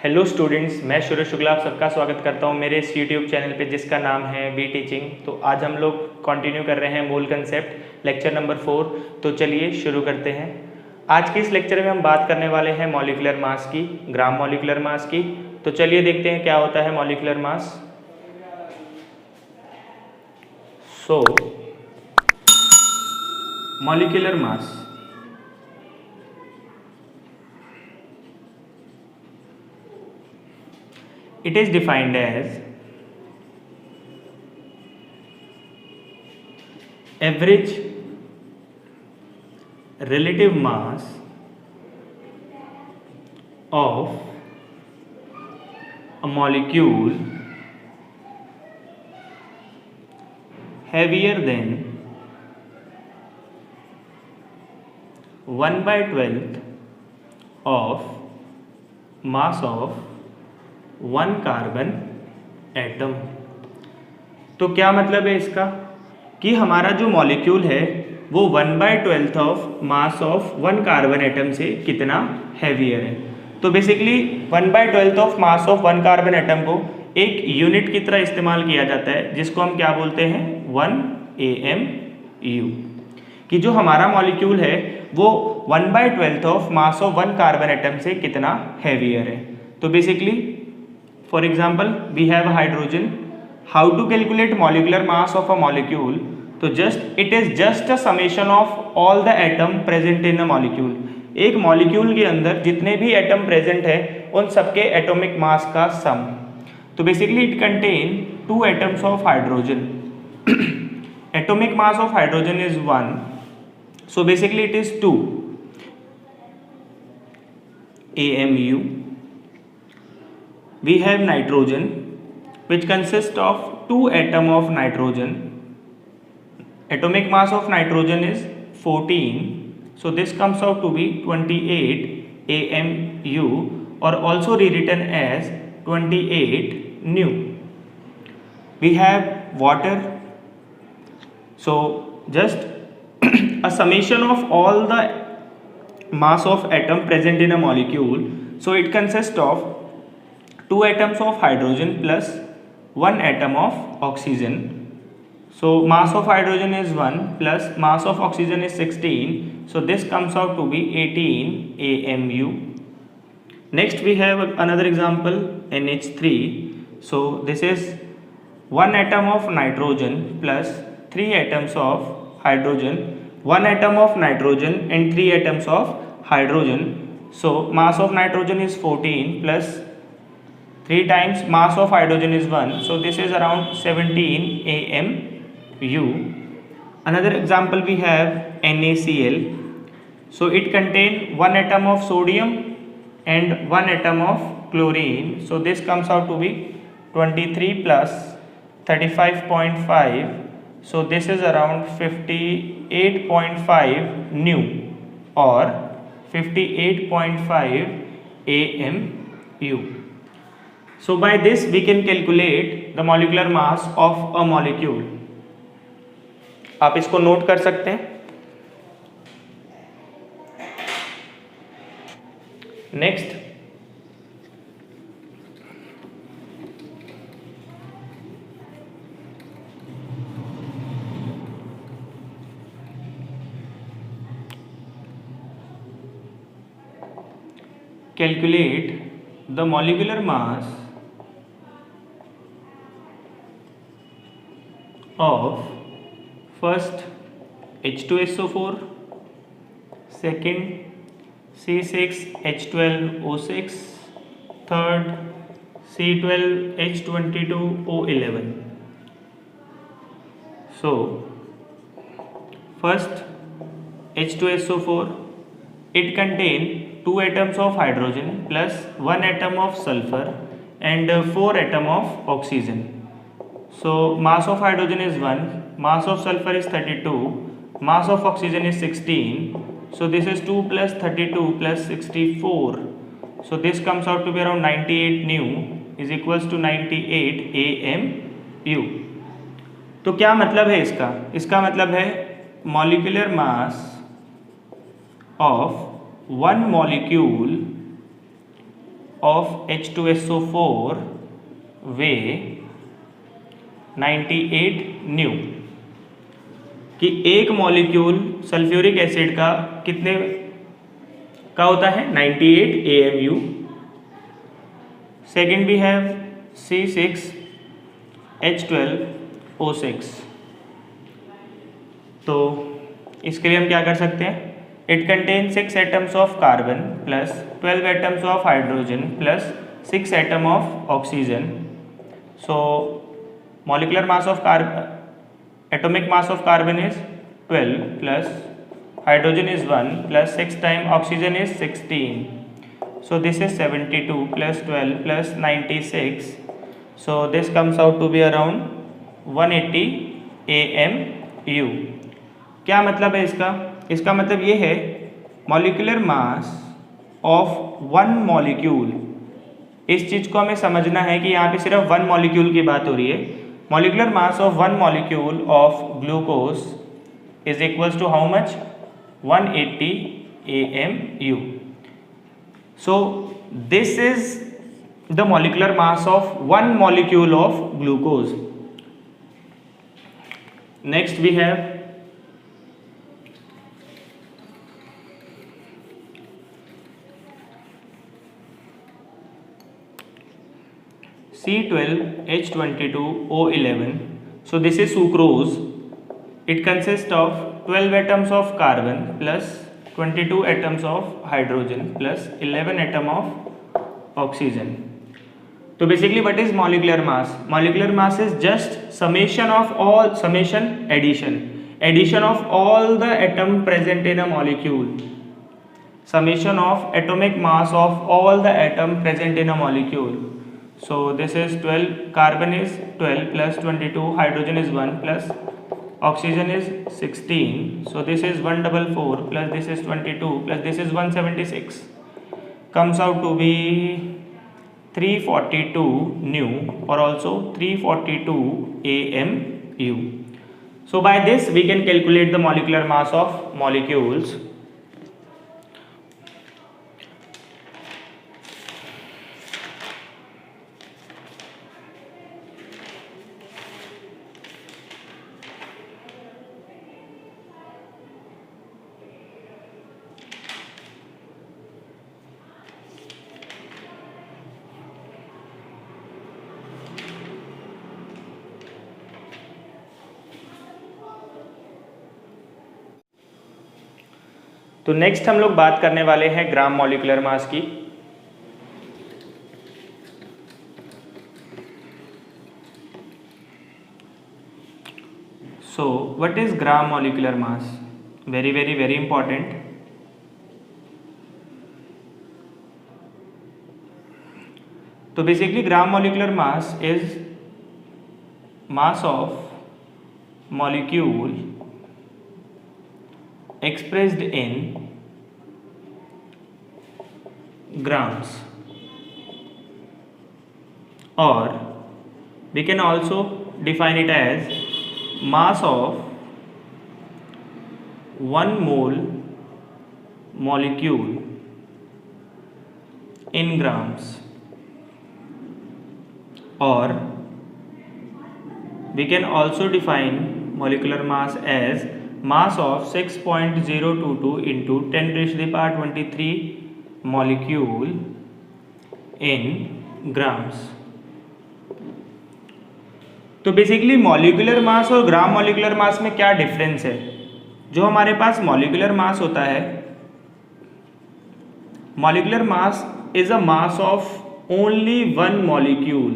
Hello students, मैं सूरज शुक्ला आप सबका स्वागत करता हूं मेरे इस यूट्यूब चैनल पे जिसका नाम है बी टीचिंग। तो आज हम लोग कंटिन्यू कर रहे हैं मूल कंसेप्ट लेक्चर नंबर 4। तो चलिए शुरू करते हैं। आज के इस लेक्चर में हम बात करने वाले हैं मॉलिक्यूलर मास की, ग्राम मॉलिक्यूलर मास की। तो चलिए देखते हैं क्या होता है molecular mass. Molecular mass it is defined as average relative mass of a molecule heavier than 1/12 of mass of 1 carbon atom. तो क्या मतलब है इसका कि हमारा जो मॉलिक्यूल है वो 1/12 of mass of 1 carbon atom से कितना हैवियर है। तो basically 1/12 of mass of 1 carbon atom को एक यूनिट की तरह इस्तेमाल किया जाता है जिसको हम क्या बोलते हैं 1 AMU। कि जो हमारा मॉलिक्यूल है वो 1/12 of mass of 1 carbon atom से कितना हैवियर है। तो basically for example we have hydrogen. How to calculate molecular mass of a molecule? तो it is just a summation of all the atom present in a molecule। एक molecule के अंदर जितने भी एटम प्रेजेंट है उन सबके एटॉमिक मास का सम। तो basically it contain 2 atoms of hydrogen। atomic mass of hydrogen is 1, so basically it is 2 AMU। We have nitrogen which consists of 2 atoms of nitrogen। Atomic mass of nitrogen is 14, so this comes out to be 28 AMU or also rewritten as 28 nu। We have water, so just a summation of all the mass of atom present in a molecule, so it consists of 2 atoms of hydrogen plus 1 atom of oxygen। So mass of hydrogen is 1 plus mass of oxygen is 16, so this comes out to be 18 AMU। Next we have another example NH3। So this is 1 atom of nitrogen plus 3 atoms of hydrogen, 1 atom of nitrogen and 3 atoms of hydrogen। So mass of nitrogen is 14 plus 3 times mass of hydrogen is 1, so this is around 17 AMU। Another example we have NaCl। So it contains 1 atom of sodium and 1 atom of chlorine, so this comes out to be 23 plus 35.5, so this is around 58.5 nu or 58.5 AMU। So by this we can calculate the molecular mass of a molecule। आप इसको note कर सकते हैं। Next calculate the molecular mass of first H2SO4, second C6H12O6, third C12H22O11। So first H2SO4, it contains 2 atoms of hydrogen plus 1 atom of sulfur and 4 atom of oxygen। So mass of hydrogen is 1, mass of sulfur is 32, mass of oxygen is 16, so this is 2 plus 32 plus 64, so this comes out to be around 98 nu is equals to 98 AMU। तो क्या मतलब है इसका मतलब है molecular mass of one molecule of H2SO4 weigh 98 new, कि एक molecule sulphuric acid का कितने का होता है 98 AMU। Second we have C6H12O6। तो इसके लिए हम क्या कर सकते हैं, it contain 6 atoms of carbon plus 12 atoms of hydrogen plus 6 atom of oxygen. So molecular mass of carbon, atomic mass of carbon is 12 plus hydrogen is 1 plus 6 times oxygen is 16. So this is 72 plus 12 plus 96. So this comes out to be around 180 AMU। क्या मतलब है इसका, इसका मतलब ये है molecular mass of one molecule. इस चीज़ को हमें समझना है कि यहाँ पे सिर्फ वन मॉलिक्यूल की बात हो रही है। Molecular mass of one molecule of glucose is equals to how much? 180 AMU. So this is the molecular mass of one molecule of glucose. Next we have C12H22O11. So this is sucrose. It consists of 12 atoms of carbon plus 22 atoms of hydrogen plus 11 atom of oxygen. So basically what is molecular mass? Molecular mass is just summation addition of all the atom present in a molecule. Summation of atomic mass of all the atom present in a molecule. So this is 12, carbon is 12 plus 22, hydrogen is 1 plus oxygen is 16. So this is 144 plus this is 22 plus this is 176. Comes out to be 342 nu or also 342 AMU. So by this we can calculate the molecular mass of molecules. तो next हम लोग बात करने वाले हैं ग्राम molecular mass की। So what is gram molecular mass? Very very very important. तो basically gram molecular mass is mass of molecule expressed in grams, or we can also define it as mass of 1 mole molecule in grams, or we can also define molecular mass as mass of 6.022 into 10 raised to the power 23 molecule in grams। तो basically molecular mass और ग्राम molecular मास में क्या difference है? जो हमारे पास molecular mass होता है, molecular mass is a mass of only one molecule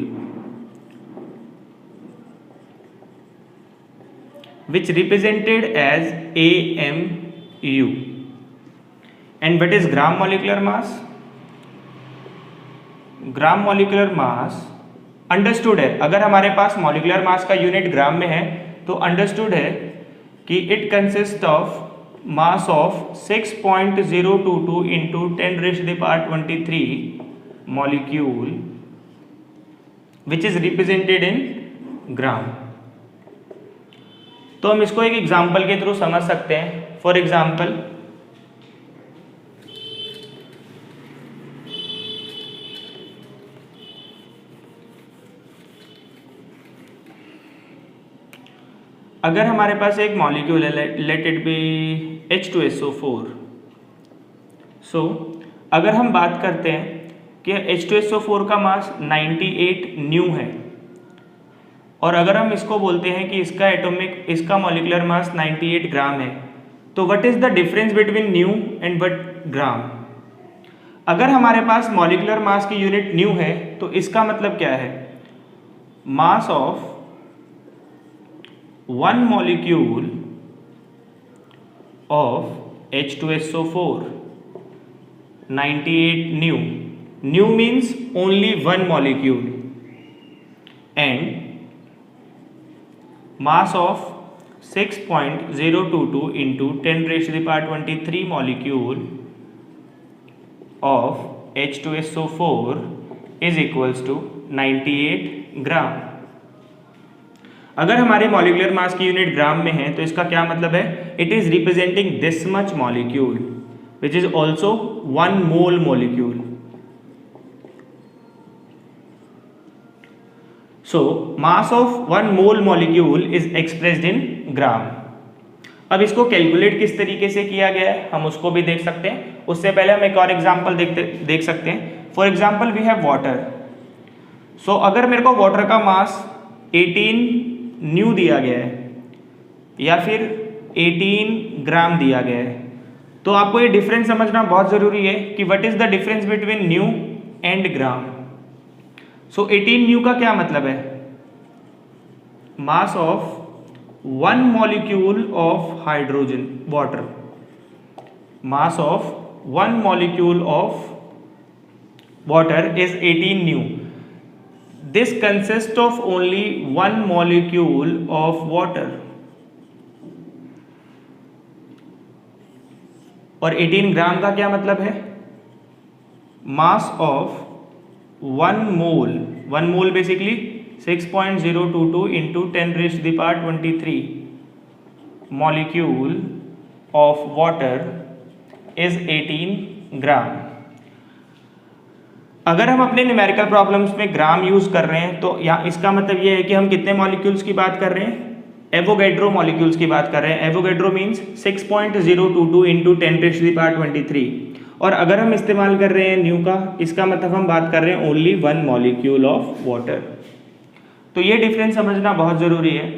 which represented as AMU. And what is gram molecular mass? Gram molecular mass understood है, अगर हमारे पास मॉलिक्यूलर मास का यूनिट ग्राम में है तो अंडरस्टूड है कि it consist of mass of 6.022 into 10 raised to the power 23 molecule which is represented in ग्राम। तो हम इसको एक एग्जाम्पल के थ्रू समझ सकते हैं। फॉर एग्जाम्पल, अगर हमारे पास एक मॉलिक्यूल है, लेट इट बी H2SO4। सो अगर हम बात करते हैं कि H2SO4 का मास 98 न्यू है, और अगर हम इसको बोलते हैं कि इसका मॉलिक्यूलर मास 98 ग्राम है, तो what is the difference between new and what gram? अगर हमारे पास मॉलिक्यूलर मास की यूनिट न्यू है तो इसका मतलब क्या है? Mass of one molecule of H2SO4 98 new, new means only one molecule, and mass of 6.022 into 10 raised to the power 23 molecule of H2SO4 is equals to 98 ग्राम। अगर हमारे मॉलिक्यूलर मास की यूनिट ग्राम में है तो इसका क्या मतलब है? It is representing this much molecule which is also 1 mole molecule. So mass of one mole molecule is expressed in gram। अब इसको कैलकुलेट किस तरीके से किया गया है हम उसको भी देख सकते हैं। उससे पहले हम एक और एग्जांपल देख सकते हैं। For example we have water. So अगर मेरे को वाटर का मास 18 न्यू दिया गया है या फिर 18 ग्राम दिया गया है, तो आपको ये डिफरेंस समझना बहुत ज़रूरी है कि what is the difference between new and gram. So 18 new का क्या मतलब है? Mass of one molecule of hydrogen water, mass of one molecule of water is 18 new. This consist of only one molecule of water. और 18 ग्राम का क्या मतलब है? Mass of one mole basically 6.022 into 10 raised to the power 23 molecule of water is 18 ग्राम। अगर हम अपने numerical problems में ग्राम use कर रहे हैं तो यहाँ इसका मतलब ये है कि हम कितने मॉलिक्यूल्स की बात कर रहे हैं? एवोगैड्रो मॉलिक्यूल्स की बात कर रहे हैं। Avogadro means 6.022 into 10 raised to the power 23। और अगर हम इस्तेमाल कर रहे हैं न्यू का, इसका मतलब हम बात कर रहे हैं only one molecule of water. तो ये डिफरेंस समझना बहुत ज़रूरी है।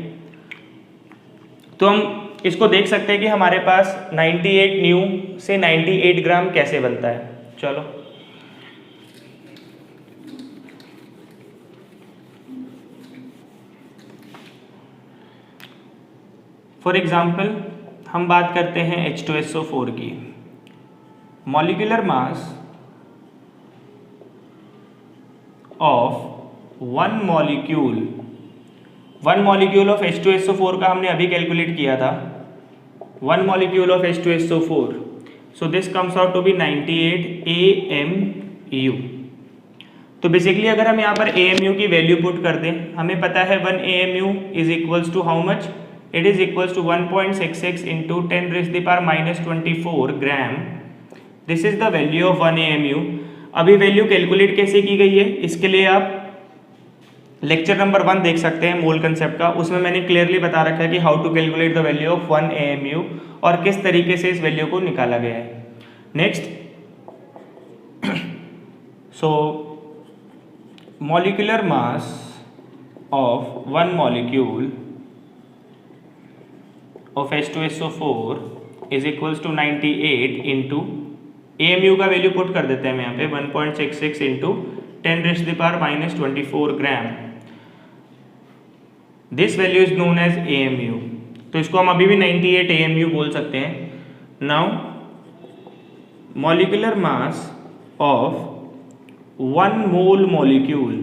तो हम इसको देख सकते हैं कि हमारे पास 98 न्यू से 98 ग्राम कैसे बनता है। चलो फॉर एग्जाम्पल हम बात करते हैं H2SO4 की। Molecular mass of one molecule of H2SO4 का हमने अभी कैलकुलेट किया था। One molecule of H2SO4, so this comes out to be 98 AMU। तो बेसिकली अगर हम यहाँ पर AMU की वैल्यू पुट कर दें, हमें पता है 1 AMU is equals to how much? It is equals to 1.66 into 10 raised to the power -24 gram. This is the value of 1 AMU। अभी वैल्यू कैलकुलेट कैसे की गई है, इसके लिए आप लेक्चर नंबर 1 देख सकते हैं मोल कंसेप्ट का। उसमें मैंने क्लियरली बता रखा है कि how to calculate the value of 1 AMU और किस तरीके से इस वैल्यू को निकाला गया है। Next, so molecular mass of one molecule of H2SO4 is equals to 98 into AMU का वैल्यू पुट कर देते हैं हम यहाँ पे 1.66 into 10 raised to the power -24 gram. This value is known as AMU। तो इसको हम अभी भी 98 AMU बोल सकते हैं। Now molecular mass of one mole molecule,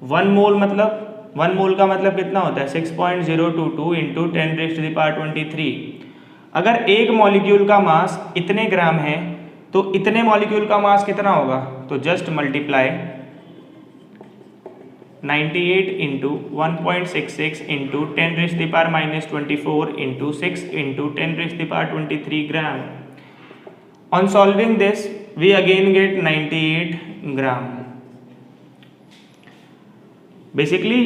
one mole का मतलब कितना होता है? 6.022 into 10 raised to the power 23। अगर एक मॉलिक्यूल का मास इतने ग्राम है तो इतने मॉलिक्यूल का मास कितना होगा? तो just multiply 98 into 1.66 into 10 raised to the power -24 into 6 into 10 raised to the power 23 gram. On solving this, we again get 98 gram. Basically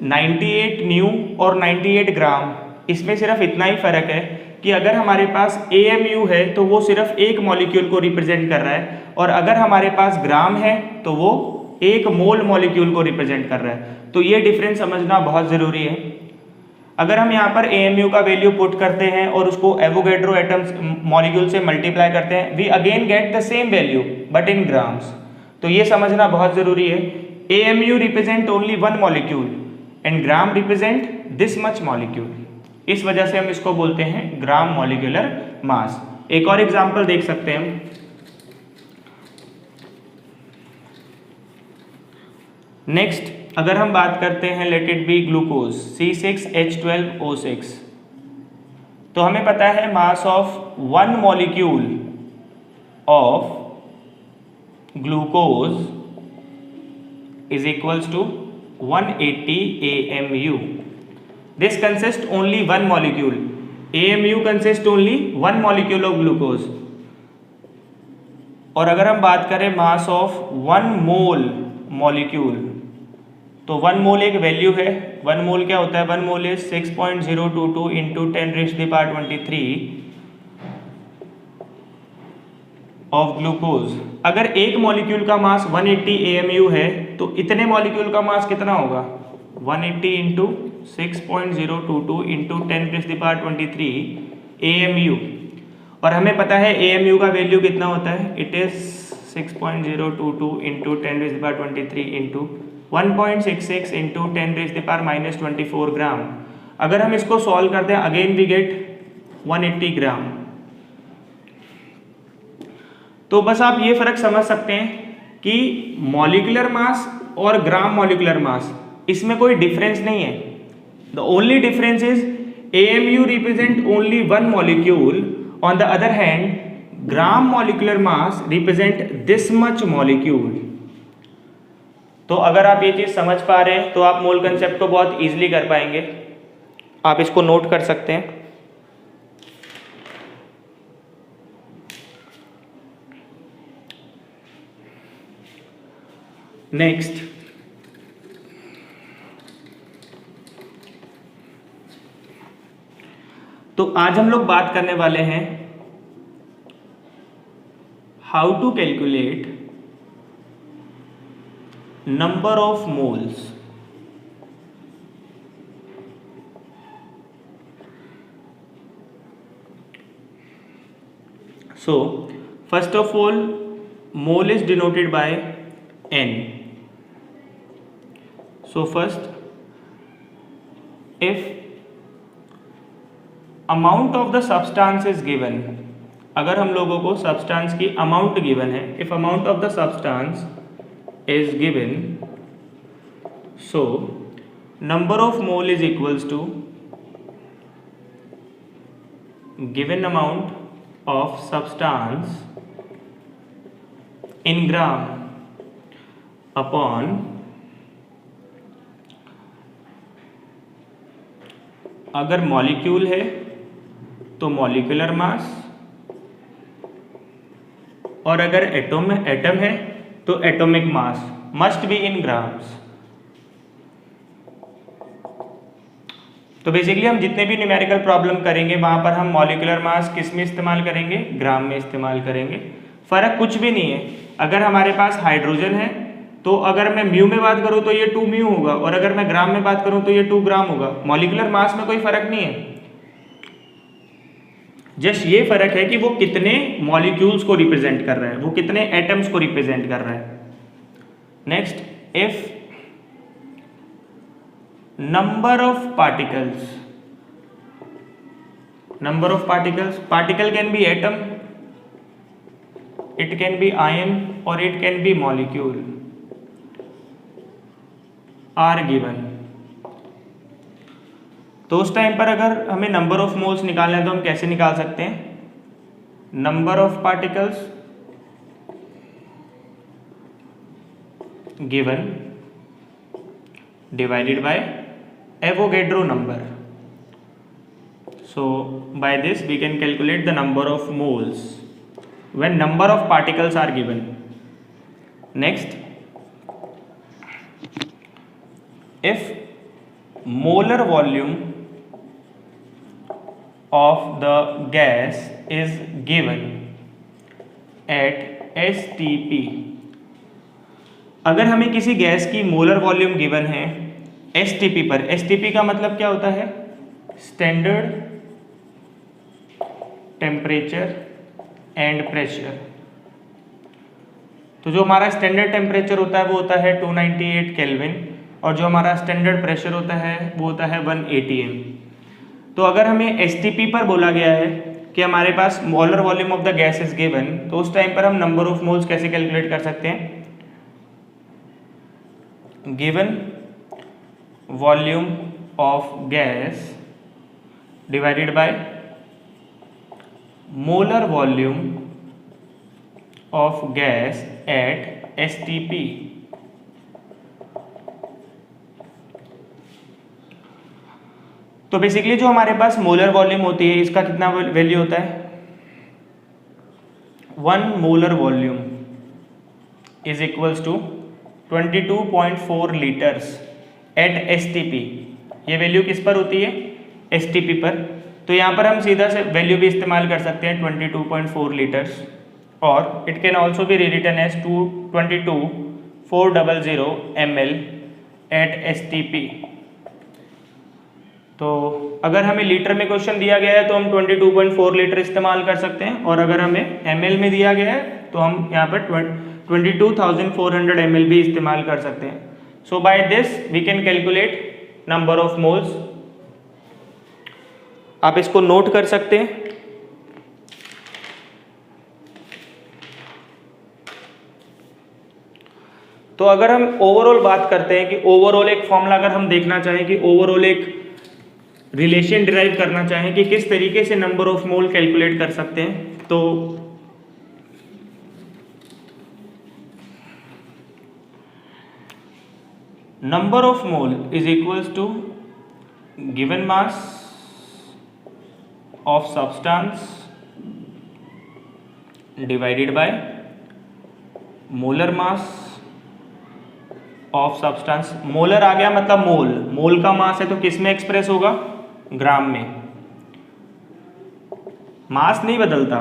98 new और 98 ग्राम, इसमें सिर्फ इतना ही फर्क है कि अगर हमारे पास AMU है तो वो सिर्फ एक मॉलिक्यूल को रिप्रेजेंट कर रहा है, और अगर हमारे पास ग्राम है तो वो एक मोल मॉलिक्यूल को रिप्रेजेंट कर रहा है। तो ये डिफरेंस समझना बहुत ज़रूरी है। अगर हम यहाँ पर AMU का वैल्यू पुट करते हैं और उसको एवोगैड्रो एटम्स मॉलिक्यूल से मल्टीप्लाई करते हैं, we again get the same value but in grams. तो ये समझना बहुत ज़रूरी है। AMU represent only one molecule and gram represent this much molecule. इस वजह से हम इसको बोलते हैं ग्राम मॉलिक्यूलर मास। एक और एग्जांपल देख सकते हैं हम। नेक्स्ट अगर हम बात करते हैं let it be glucose C6H12O6, तो हमें पता है mass of one molecule of glucose is equals to 180 AMU. This consists only one molecule. AMU consists only one molecule of glucose. और अगर हम बात करें मास ऑफ वन मोल मॉलिक्यूल, तो वन मोल एक वैल्यू है। वन मोल क्या होता है? One mole is 6.022 into 10⁻23 of glucose. अगर एक मॉलिक्यूल का मास 180 AMU है तो इतने मॉलिक्यूल का मास कितना होगा? 180 इंटू 6.022 इंटू 10⁻23 AMU। और हमें पता है AMU का वैल्यू कितना होता है? It is 6.022 into 10⁻23 into 1.66 into 10⁻⁻24 ग्राम। अगर हम इसको सॉल्व करते हैं अगेन वी गेट 180 ग्राम। तो बस आप ये फर्क समझ सकते हैं कि मॉलिक्यूलर मास और ग्राम मॉलिक्यूलर मास, इसमें कोई डिफरेंस नहीं है। The only difference is AMU represent only one molecule, on the other hand gram molecular mass represent this much molecule. तो अगर आप ये चीज समझ पा रहे हैं तो आप मोल कंसेप्ट को बहुत इजीली कर पाएंगे। आप इसको नोट कर सकते हैं। नेक्स्ट तो आज हम लोग बात करने वाले हैं how to calculate number of moles. So first of all mole is denoted by N. So first, if amount of the substance is given, अगर हम लोगों को substance की amount given है, if amount of the substance is given, so number of mole is equals to given amount of substance in gram upon अगर molecule है तो molecular mass, और अगर एटम है तो atomic mass must be in grams. तो basically हम जितने भी न्यूमेरिकल प्रॉब्लम करेंगे वहां पर हम मॉलिक्यूलर मास किस में इस्तेमाल करेंगे? ग्राम में इस्तेमाल करेंगे। फर्क कुछ भी नहीं है। अगर हमारे पास हाइड्रोजन है तो अगर मैं म्यू में बात करूं तो ये 2 म्यू होगा, और अगर मैं ग्राम में बात करूं तो ये 2 ग्राम होगा। मॉलिक्यूलर मास में कोई फर्क नहीं है। जस्ट ये फर्क है कि वो कितने मॉलिक्यूल्स को रिप्रेजेंट कर रहा है, वो कितने एटम्स को रिप्रेजेंट कर रहा है। Next, if number of particles, particle can be atom, it can be ion or it can be molecule are given. तो उस टाइम पर अगर हमें नंबर ऑफ मोल्स निकालना है तो हम कैसे निकाल सकते हैं? Number of particles given divided by Avogadro number. So by this we can calculate the number of moles when number of particles are given. Next, if molar volume of the gas is given at STP। अगर हमें किसी gas की molar volume given है STP पर, STP का मतलब क्या होता है? Standard temperature and pressure. तो जो हमारा स्टैंडर्ड टेम्परेचर होता है वो होता है 298 केल्विन, और जो हमारा स्टैंडर्ड प्रेशर होता है वो होता है 1 atm। तो अगर हमें STP पर बोला गया है कि हमारे पास molar volume of the gas is given, तो उस टाइम पर हम नंबर ऑफ मोल्स कैसे कैलकुलेट कर सकते हैं? Given volume of gas divided by molar volume of gas at STP। तो बेसिकली जो हमारे पास मोलर वॉल्यूम होती है इसका कितना वैल्यू होता है? 1 molar volume is equals to 22.4 litres at STP। ये वैल्यू किस पर होती है? STP पर। तो यहाँ पर हम सीधा से वैल्यू भी इस्तेमाल कर सकते हैं 22.4 लीटर्स, और it can also be written as 22,400 ml at STP। तो अगर हमें लीटर में क्वेश्चन दिया गया है तो हम 22.4 लीटर इस्तेमाल कर सकते हैं, और अगर हमें ml में दिया गया है तो हम यहाँ पर 22,400 ml भी इस्तेमाल कर सकते हैं। So by this we can calculate number of moles. आप इसको नोट कर सकते हैं। तो अगर हम ओवरऑल बात करते हैं कि ओवरऑल एक फॉर्मूला अगर हम देखना चाहें कि ओवरऑल एक रिलेशन डिराइव करना चाहें कि किस तरीके से नंबर ऑफ मोल कैलकुलेट कर सकते हैं, तो number of mole is equals to given mass of substance divided by molar mass of substance. Molar आ गया मतलब मोल, मोल का मास है तो किस में एक्सप्रेस होगा? ग्राम में। मास नहीं बदलता,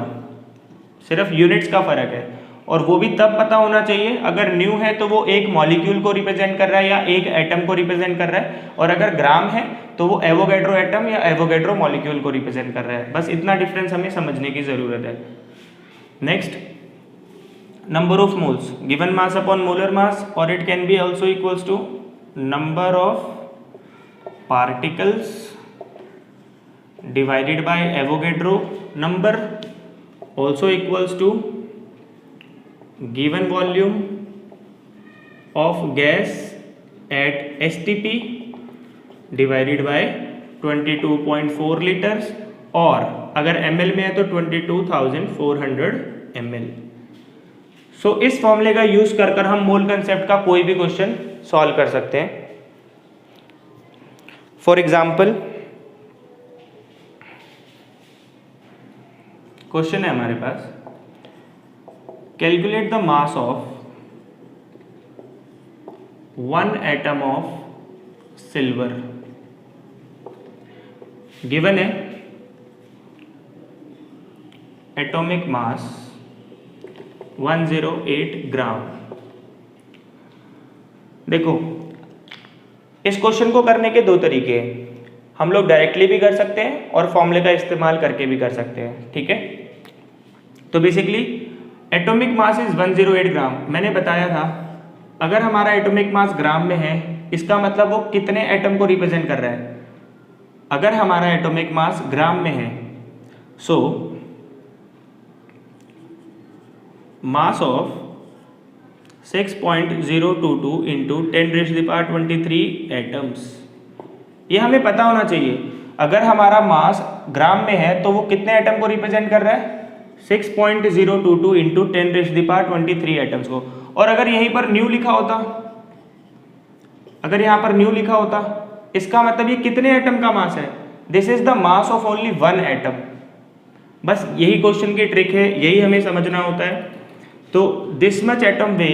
सिर्फ यूनिट्स का फर्क है, और वो भी तब पता होना चाहिए अगर न्यू है तो वो एक मॉलिक्यूल को रिप्रेजेंट कर रहा है या एक एटम को रिप्रेजेंट कर रहा है, और अगर ग्राम है तो वो एवोगैड्रो एटम या एवोगैड्रो मॉलिक्यूल को रिप्रेजेंट कर रहा है। बस इतना डिफरेंस हमें समझने की जरूरत है। Next, number of moles given mass upon molar mass, or it can be also equals to number of particles divided by Avogadro number, also equals to given volume of gas at STP divided by 22.4 liters, और अगर ml में है तो 22,400 ml। सो इस फॉर्मूले का use कर कर हम मोल कंसेप्ट का कोई भी क्वेश्चन सॉल्व कर सकते हैं। फॉर एग्जाम्पल क्वेश्चन है हमारे पास, calculate the mass of 1 atom of silver. Given है एटॉमिक मास 108 ग्राम। देखो, इस क्वेश्चन को करने के दो तरीके हैं, हम लोग डायरेक्टली भी कर सकते हैं और फॉर्मूले का इस्तेमाल करके भी कर सकते हैं। ठीक है, तो बेसिकली एटॉमिक मास इज 108 ग्राम। मैंने बताया था अगर हमारा एटॉमिक मास ग्राम में है इसका मतलब वो कितने एटम को रिप्रेजेंट कर रहा है। अगर हमारा एटॉमिक मास ग्राम में है, सो मास ऑफ 6.022 इंटू 10⁻23 एटम्स, ये हमें पता होना चाहिए। अगर हमारा मास ग्राम में है तो वो कितने एटम को रिप्रेजेंट कर रहा है? 6.022 इंटू 10⁻23 एटम्स को। और अगर यहीं पर न्यू लिखा होता, अगर यहाँ पर न्यू लिखा होता, इसका मतलब ये कितने एटम का मास है? This is the mass of only 1 atom. बस यही क्वेश्चन की ट्रिक है, यही हमें समझना होता है। तो this much atom way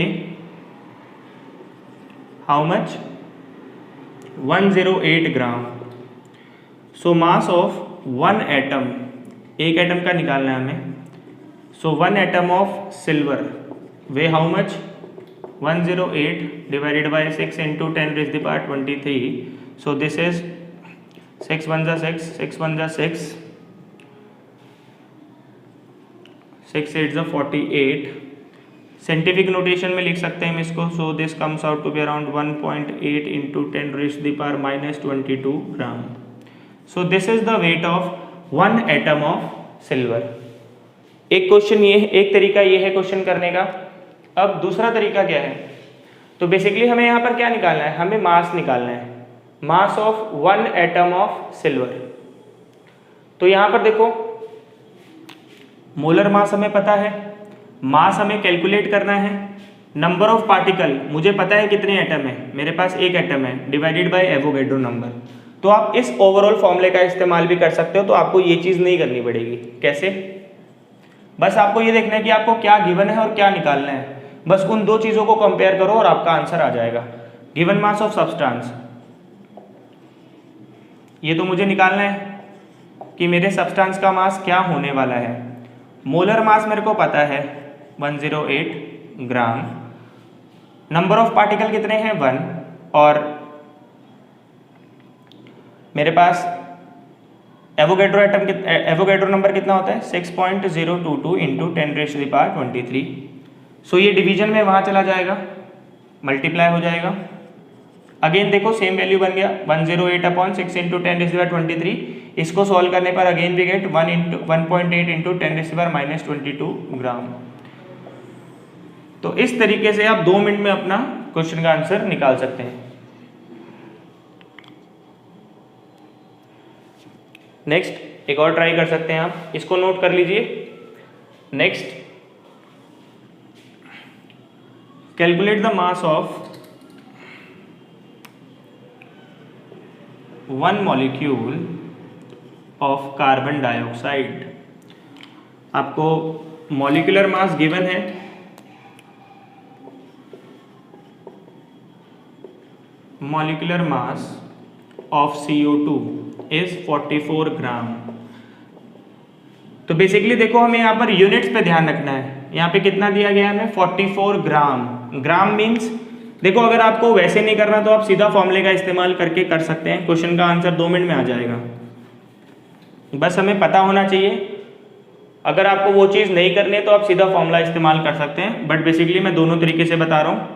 how much 108 gram. So mass of one atom, एक एटम का निकालना है हमें। So one atom of silver way how much? 108 divided by 6 into 10 raised to the power 23. So this is 6 1 जा 6, 6 1 जा 6, 6 8 जा 48। Scientific notation में लिख सकते हैं हम इसको। So this comes out to be around 1.8 into 10 raised to the power minus 22 gram. So this is the weight of one atom of silver. एक क्वेश्चन ये, एक तरीका ये है क्वेश्चन करने का। अब दूसरा तरीका क्या है? तो बेसिकली हमें यहाँ पर क्या निकालना है? हमें मास निकालना है, mass of one atom of silver. तो यहाँ पर देखो, मोलर मास हमें पता है, मास हमें कैलकुलेट करना है, नंबर ऑफ पार्टिकल मुझे पता है कितने एटम है, मेरे पास एक एटम है, डिवाइडेड बाय एवोगैड्रो नंबर। तो आप इस ओवरऑल फॉर्मूले का इस्तेमाल भी कर सकते हो, तो आपको ये चीज़ नहीं करनी पड़ेगी। कैसे? बस आपको ये देखना है कि आपको क्या गिवन है और क्या निकालना है। बस उन दो चीज़ों को कंपेयर करो और आपका आंसर आ जाएगा। गिवन मास ऑफ सब्सटेंस, ये तो मुझे निकालना है कि मेरे सब्सटेंस का मास क्या होने वाला है। मोलर मास मेरे को पता है 108 ग्राम, नंबर ऑफ पार्टिकल कितने हैं 1, और मेरे पास एवोगैड्रो नंबर कितना होता है 6.022 into 10 raised to the power 23। सो ये डिवीजन में वहाँ चला जाएगा, मल्टीप्लाई हो जाएगा। अगेन देखो सेम वैल्यू बन गया 108 upon 6 into 10 raised to the power 23। इसको सॉल्व करने पर again we get 1.8 into 10 raised to the power minus 22 gram. तो इस तरीके से आप 2 मिनट में अपना क्वेश्चन का आंसर निकाल सकते हैं। नेक्स्ट एक और ट्राई कर सकते हैं आप, इसको नोट कर लीजिए। Next, calculate the mass of one molecule of carbon dioxide. आपको मॉलिक्यूलर मास गिवन है, molecular mass of CO2 is 44 ग्राम। तो बेसिकली देखो हमें यहाँ पर यूनिट्स पे ध्यान रखना है। यहाँ पे कितना दिया गया है हमें 44 ग्राम। ग्राम मीन्स देखो, अगर आपको वैसे नहीं करना तो आप सीधा फॉर्मूले का इस्तेमाल करके कर सकते हैं, क्वेश्चन का आंसर 2 मिनट में आ जाएगा। बस हमें पता होना चाहिए। अगर आपको वो चीज़ नहीं करनी है तो आप सीधा फॉर्मूला इस्तेमाल कर सकते हैं, बट बेसिकली मैं दोनों तरीके से बता रहा हूँ।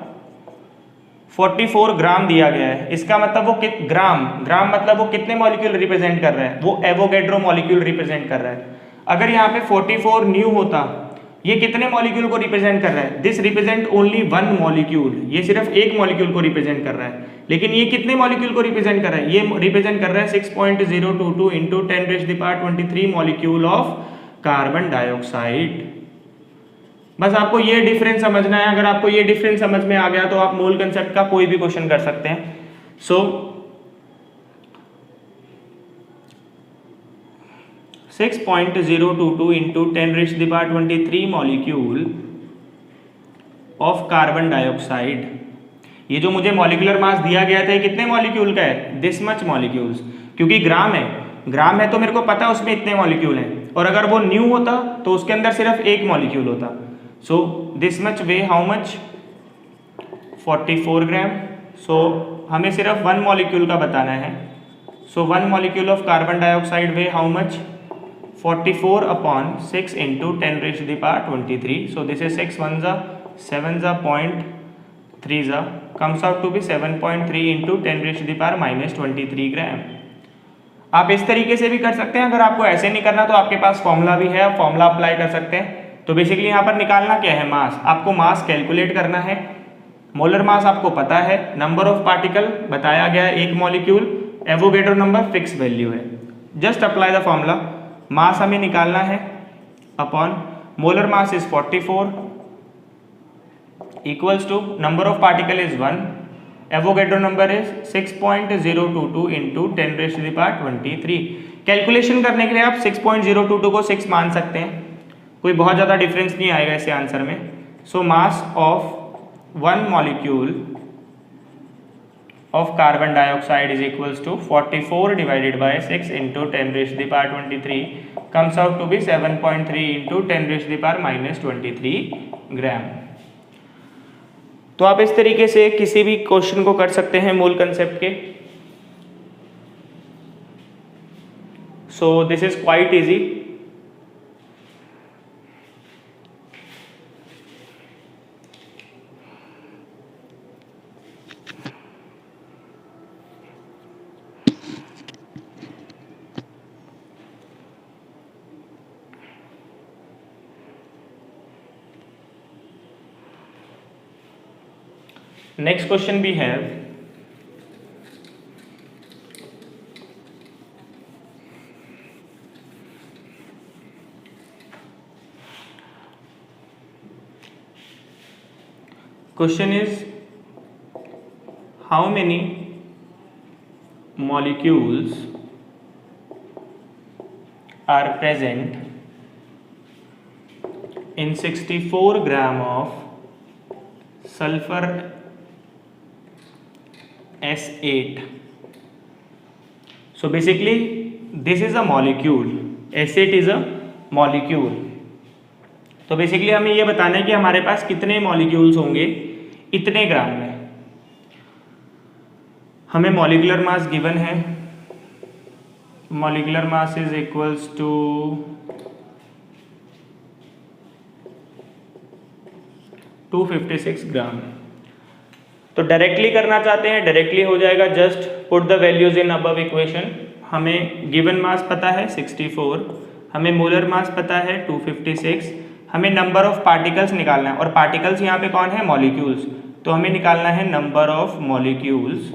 44 ग्राम दिया गया है, इसका मतलब वो ग्राम मतलब वो कितने मॉलिक्यूल रिप्रेजेंट कर रहा है? वो एवोगैड्रो मॉलिक्यूल रिप्रेजेंट कर रहा है। अगर यहाँ पे 44 न्यू होता, ये कितने मॉलिक्यूल को रिप्रेजेंट कर रहा है? This represent only one molecule, ये सिर्फ एक मॉलिक्यूल को रिप्रेजेंट कर रहा है। लेकिन ये कितने मॉलिक्यूल को रिप्रेजेंट कर रहा है? ये रिप्रेजेंट कर रहा है 6.022 into 10 raised to the power 23 molecule of carbon dioxide. बस आपको ये डिफरेंस समझना है। अगर आपको ये डिफरेंस समझ में आ गया तो आप मोल कंसेप्ट का कोई भी क्वेश्चन कर सकते हैं। सो 6.022 into 10 raised to the power 23 molecule of carbon dioxide. ये जो मुझे मॉलिक्यूलर मास दिया गया था, ये कितने मॉलिक्यूल का है? This much molecules. क्योंकि ग्राम है तो मेरे को पता है उसमें इतने मॉलिक्यूल हैं, और अगर वो न्यू होता तो उसके अंदर सिर्फ एक मॉलिक्यूल होता। So this much weigh how much 44 gram. सो हमें सिर्फ वन मॉलिक्यूल का बताना है। So one molecule of carbon dioxide weigh how much 44 upon 6 into 10 raised to the power 23। So this is 6 1 जा 7 जा 0.3 जा comes out to be 7.3 into 10 raised to the power minus 23 gram. आप इस तरीके से भी कर सकते हैं। अगर आपको ऐसे नहीं करना तो आपके पास फॉर्मूला भी है, आप फॉर्मूला अप्लाई कर सकते हैं। तो बेसिकली यहाँ पर निकालना क्या है? मास। आपको मास कैलकुलेट करना है। मोलर मास आपको पता है, नंबर ऑफ पार्टिकल बताया गया है एक molecule, Avogadro number fix value है। Just apply the formula. Mass हमें निकालना है upon molar mass is 44 equals to number of particle is 1, Avogadro number is 6.022 into 10 raised to the power 23। Calculation करने के लिए आप 6.022 को 6 मान सकते हैं, कोई बहुत ज़्यादा डिफरेंस नहीं आएगा इससे आंसर में। So mass of one molecule of carbon dioxide is equals to 44 divided by 6 into 10 raised to the power 23 comes out to be 7.3 into 10 raised to the power minus 23 ग्राम। तो आप इस तरीके से किसी भी क्वेश्चन को कर सकते हैं मूल कंसेप्ट के। सो this is quite easy. Next question we have, question is how many molecules are present in 64 gram of sulfur S8. So basically this is a molecule, S8 is a molecule। तो basically हमें ये बताना है कि हमारे पास कितने molecules होंगे इतने ग्राम में। हमें मॉलिक्यूलर मास गिवन है, molecular mass is equals to 256 gram. तो डायरेक्टली करना चाहते हैं, डायरेक्टली हो जाएगा, just put the values in above equation. हमें गिवन मास पता है 64, हमें मोलर मास पता है 256, हमें नंबर ऑफ पार्टिकल्स निकालना है, और पार्टिकल्स यहाँ पे कौन है, मॉलिक्यूल्स। तो हमें निकालना है नंबर ऑफ मॉलिक्यूल्स,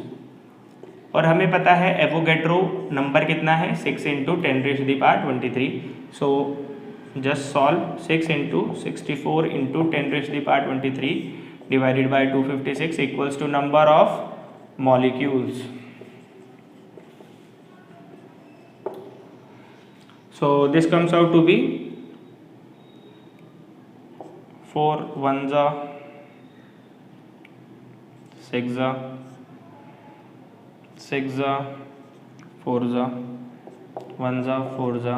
और हमें पता है एवोगैड्रो नंबर कितना है 6 into 10 raise to the power 23। So just solve 6 into 64 into 10 raise to the power 23 divided by 256 equals to number of molecules. So this comes out to be 4 1s 6s 6s 4s 1s 4s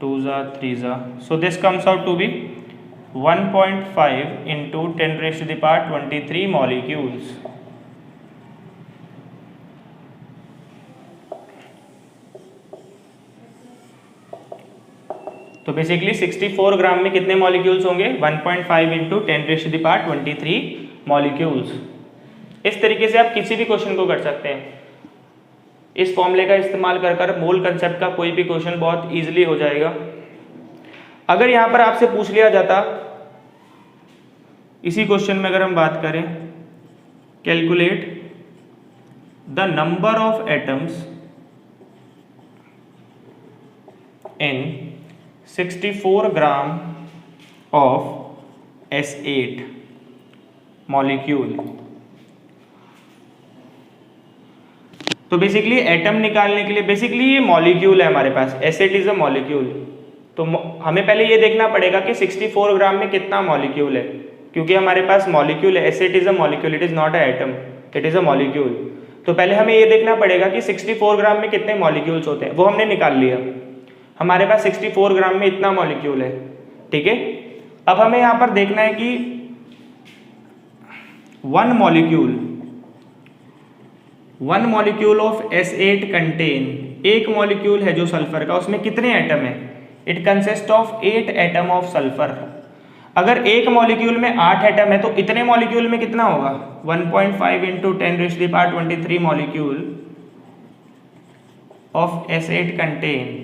2s 3s। So this comes out to be 1.5 into 10 raised to the power 23 molecules। तो basically 64 gram में कितने molecules होंगे, 1.5 into 10 raise to the power 23 molecules. इस तरीके से आप किसी भी क्वेश्चन को कर सकते हैं। इस फॉर्मूले का इस्तेमाल कर मोल कंसेप्ट का कोई भी क्वेश्चन बहुत इजीली हो जाएगा। अगर यहाँ पर आपसे पूछ लिया जाता, इसी क्वेश्चन में अगर हम बात करें, calculate the number of atoms in 64 gram of S8 molecule. तो बेसिकली एटम निकालने के लिए, बेसिकली ये मॉलिक्यूल है हमारे पास, S8 इज अ मॉलिक्यूल। तो हमें पहले ये देखना पड़ेगा कि 64 ग्राम में कितना मॉलिक्यूल है, क्योंकि हमारे पास मॉलिक्यूल है, S8 is a molecule, it is not a atom, it is a molecule. तो पहले हमें ये देखना पड़ेगा कि 64 ग्राम में कितने मॉलिक्यूल्स होते हैं, वो हमने निकाल लिया। हमारे पास 64 ग्राम में इतना मॉलिक्यूल है, ठीक है। अब हमें यहाँ पर देखना है कि one molecule of S8 contain, एक मॉलिक्यूल है जो सल्फर का, उसमें कितने एटम है, it consist of 8 atom of sulphur. अगर एक मॉलिक्यूल में 8 एटम है तो इतने मॉलिक्यूल में कितना होगा, 1.5 into 10 raise to the power 23 molecule of S8 contain.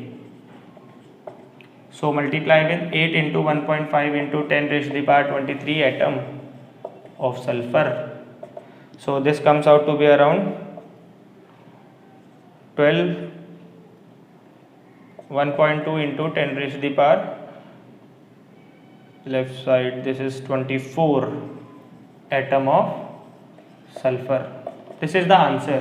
So multiply with 8 into 1.5 into 10 raise to the power 23 atom of sulphur. So this comes out to be around 12, 1.2 into 10 raise to the power left side, this is 24 atom of sulfur. This is the answer.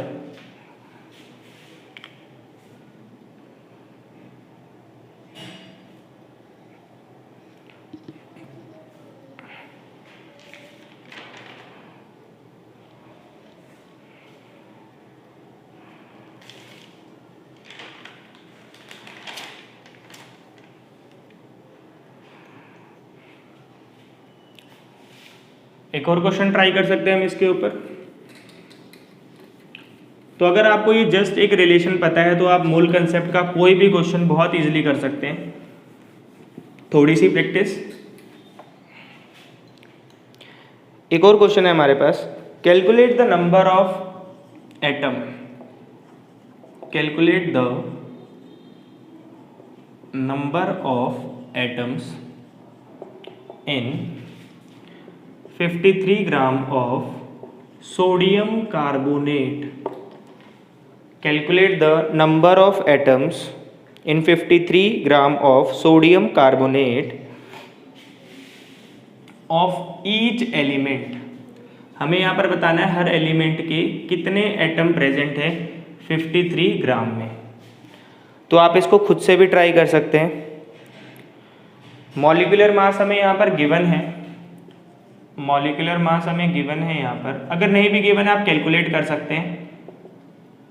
एक और question try कर सकते हैं हम इसके ऊपर। तो अगर आपको ये जस्ट एक रिलेशन पता है तो आप मूल कंसेप्ट का कोई भी क्वेश्चन बहुत इजीली कर सकते हैं, थोड़ी सी प्रैक्टिस। एक और क्वेश्चन है हमारे पास, calculate the number of atom, calculate the number of atoms in 53 gram of sodium carbonate, calculate the number of atoms in 53 ग्राम of sodium carbonate of each element। हमें यहाँ पर बताना है हर एलिमेंट के कितने एटम प्रेजेंट है 53 ग्राम में। तो आप इसको खुद से भी ट्राई कर सकते हैं। मॉलिक्यूलर मास हमें यहाँ पर गिवन है, मॉलिक्यूलर मास हमें गिवन है यहाँ पर, अगर नहीं भी गिवन है आप कैलकुलेट कर सकते हैं,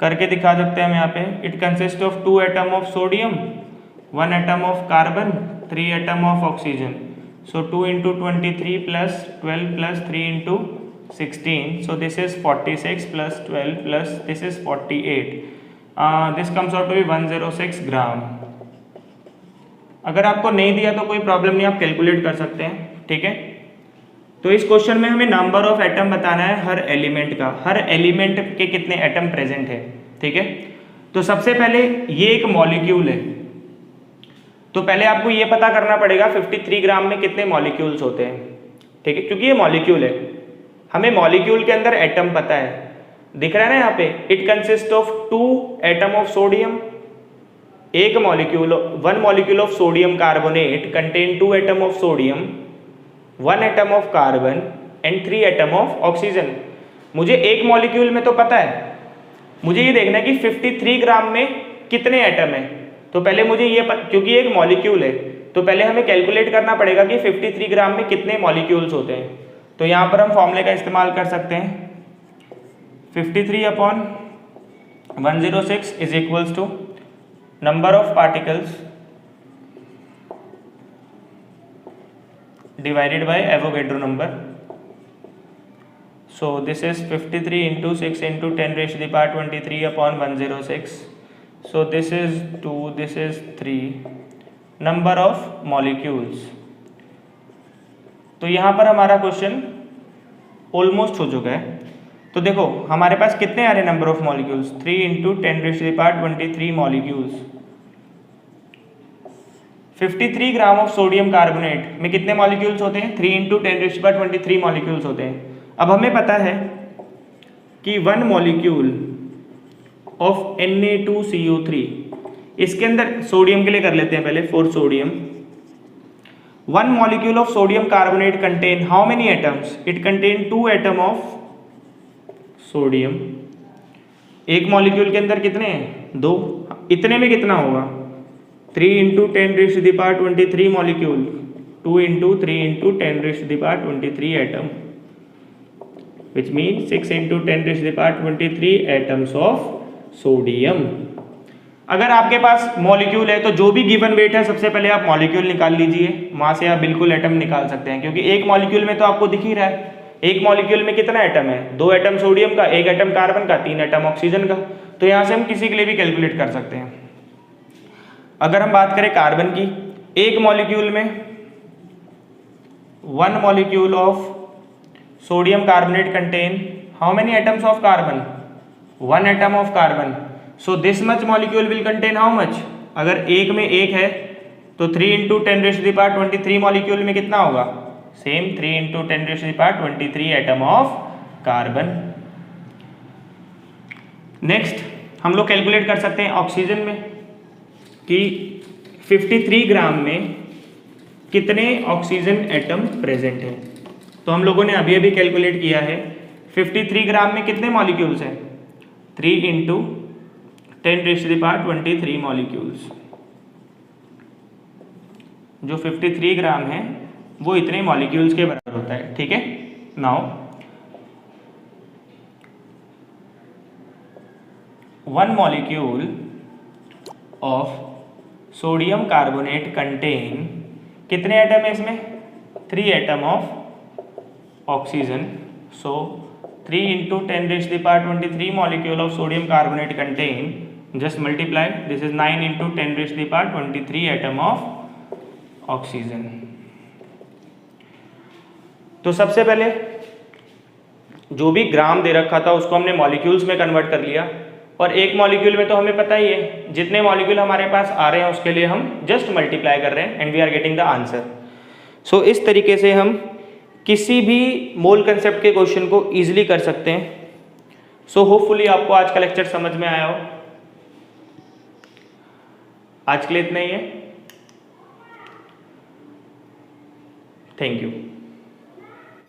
करके दिखा सकते हैं हम यहाँ पे। It consist of 2 atom of sodium, 1 atom of carbon, 3 atom of oxygen. So 2 into 23 plus 12 plus 3 into 16, so this is 46 plus 12 plus this is 48, this comes out to be 106 ग्राम। अगर आपको नहीं दिया तो कोई प्रॉब्लम नहीं, आप कैलकुलेट कर सकते हैं, ठीक है। तो इस क्वेश्चन में हमें नंबर ऑफ एटम बताना है हर एलिमेंट का, हर एलिमेंट के कितने एटम प्रेजेंट है, ठीक है। तो सबसे पहले ये एक मॉलिक्यूल है, तो पहले आपको ये पता करना पड़ेगा 53 ग्राम में कितने मॉलिक्यूल्स होते हैं, ठीक है, क्योंकि ये मॉलिक्यूल है। हमें मॉलिक्यूल के अंदर एटम पता है, दिख रहा है ना यहाँ पे। It consist of 2 atom of sodium, एक molecule, 1 molecule of sodium carbonate contain 2 atom of sodium, 1 atom of carbon and 3 atom of oxygen. मुझे एक मॉलिक्यूल में तो पता है, मुझे ये देखना है कि 53 ग्राम में कितने एटम है। तो पहले मुझे ये क्योंकि एक मॉलिक्यूल है तो पहले हमें कैलकुलेट करना पड़ेगा कि 53 ग्राम में कितने मॉलिक्यूल्स होते हैं। तो यहाँ पर हम फॉर्मूले का इस्तेमाल कर सकते हैं, 53/106 is equals to number of particles divided by Avogadro number. So this is 53 into 6 into 10 raised to the power 23 upon 106. So this is 2, this is 3 number of molecules। तो यहाँ पर हमारा क्वेश्चन ऑलमोस्ट हो चुका है। तो देखो हमारे पास कितने आ रहे number of molecules, 3 into 10 raised to the power 23 molecules. 53 gram of sodium carbonate में कितने मॉलिक्यूल्स होते हैं, 3 into 10 raised to the power 23 molecules होते हैं। अब हमें पता है कि 1 मॉलिक्यूल ऑफ Na2CO3, इसके अंदर सोडियम के लिए कर लेते हैं पहले, for sodium 1 molecule of sodium carbonate contain how many atoms, it contain 2 atom of sodium. एक मॉलिक्यूल के अंदर कितने हैं, 2, इतने में कितना होगा, 3 into 10 raised to the power 23 molecule, 2 into 3 into 10 raised to the power 23 atom, which means 6 into 10 raised to the power 23 atoms of sodium. अगर आपके पास मॉलिक्यूल है तो जो भी गिवन वेट है सबसे पहले आप मॉलिक्यूल निकाल लीजिए, वहां से आप बिल्कुल एटम निकाल सकते हैं, क्योंकि एक मॉलिक्यूल में तो आपको दिख ही रहा है एक मॉलिक्यूल में कितना एटम है, 2 एटम सोडियम का, 1 एटम कार्बन का, 3 एटम ऑक्सीजन का। तो यहाँ से हम किसी के लिए भी कैलकुलेट कर सकते हैं। अगर हम बात करें कार्बन की, एक मॉलिक्यूल में 1 molecule of sodium carbonate contain how many atoms of carbon, 1 atom of carbon. So this much molecule will contain how much, अगर एक में एक है तो 3 into 10 raised to the power 23 molecule में कितना होगा, same 3 into 10 raised to the power 23 atom of carbon. Next हम लोग कैलकुलेट कर सकते हैं ऑक्सीजन में कि 53 ग्राम में कितने ऑक्सीजन एटम प्रेजेंट है। तो हम लोगों ने अभी अभी कैलकुलेट किया है 53 ग्राम में कितने मॉलिक्यूल्स हैं, 3 into 10 raised to the power 23 molecules. जो 53 ग्राम है वो इतने मॉलिक्यूल्स के बराबर होता है, ठीक है। Now 1 molecule of sodium carbonate contain कितने एटम है इसमें, 3 atom of oxygen. So 3 into 10 raised to the power 23 molecule of sodium carbonate contain, just multiply, this is 9 into 10 raised to the power 23 atom of oxygen. तो सबसे पहले जो भी ग्राम दे रखा था उसको हमने मॉलिक्यूल्स में कन्वर्ट कर लिया, और एक मॉलिक्यूल में तो हमें पता ही है जितने मॉलिक्यूल हमारे पास आ रहे हैं उसके लिए हम जस्ट मल्टीप्लाई कर रहे हैं and we are getting the answer. So इस तरीके से हम किसी भी मोल कंसेप्ट के क्वेश्चन को इजीली कर सकते हैं. सो होपफुली आपको आज का लेक्चर समझ में आया हो. आज के लिए इतना ही है. Thank you.